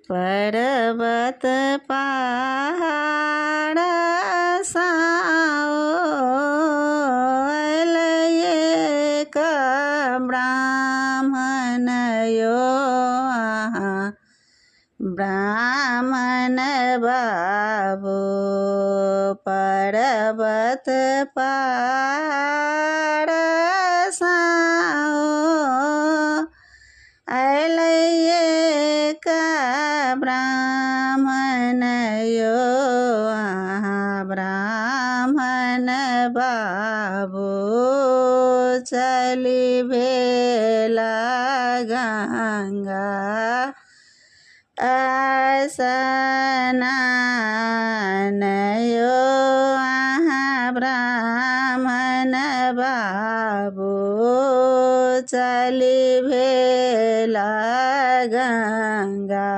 पर्वत पहाड़ साओल एक ब्राह्मण यो ब्राह्मण बाबू पर्वत पहाड़ साओल एक ब्राह्मण यो ब्राह्मण बाबू चली भेला गंगा स्नान यो ब्राह्मण बाबू चली भेला गंगा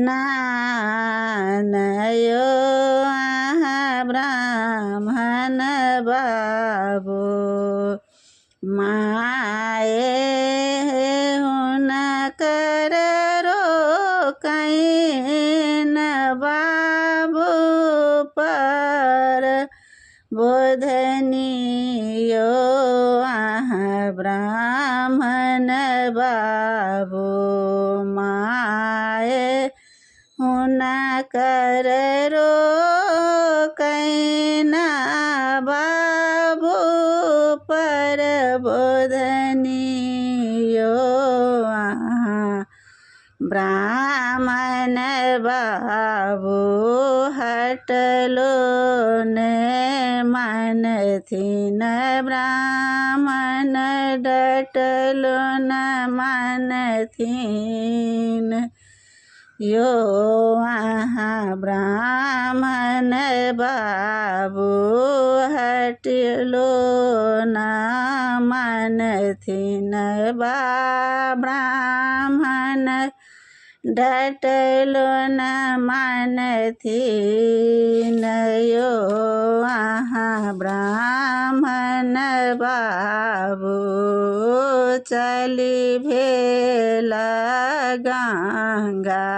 स्नान यो ब्राह्मण बाबू माए हुनकर रोकैन बाबू पर बोधनियो ब्राह्मण बाबू माए हुनकर रोकैन बाबू पर बोधनियो ब्राह्मण बाबू हटलो ने मन थिन ब्राह्मण डटलो न मन थिन यो ब्राह्मण बाबू हटलो न मन थिन ब्राह्मण डटलो न मन थिन यो ब्राह्मण बाबू चली भेला गंगा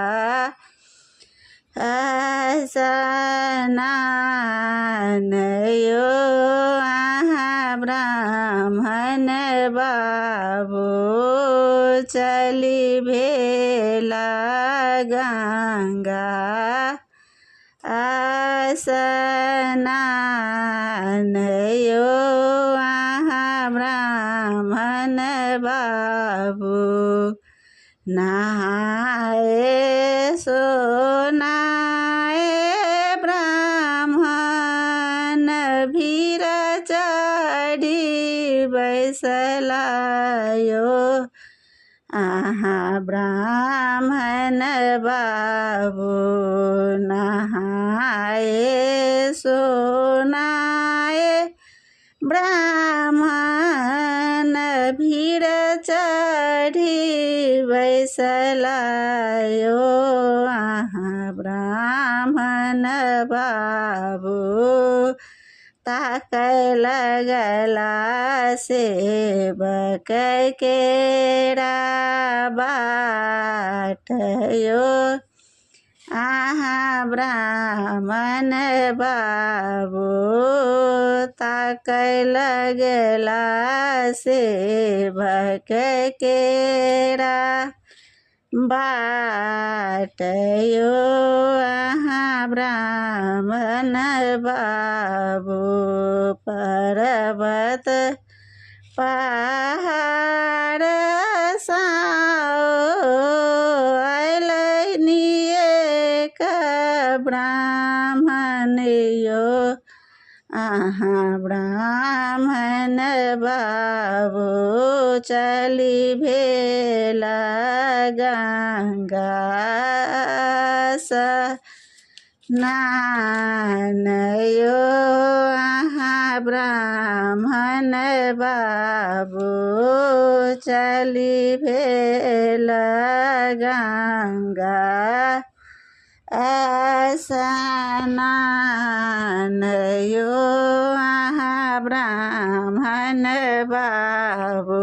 स्नान यो ब्राह्मण बाबू चली भेला गंगा स्नान यो ब्राह्मण बाबू नहाए सोनाए ब्राह्मण भीर चढ़ी बैसलायो ब्राह्मण बाबू नहाए सोनाए ब्राह्मण भीर चढ़ी बैसलायो ब्राह्मण बाबू ताकै लगला सेवक केरा बाट यो ब्राह्मण बाबू ताकै लगला सेवक केरा बाट यो ब्राह्मण बाबू पर्वत पहाड़ साओल एक ब्राह्मण यो ब्राह्मण बाबू चली भेला गंगा स्नान यो ब्राह्मण बाबू चली भेला गंगा स्नान यो ब्राह्मण बाबू।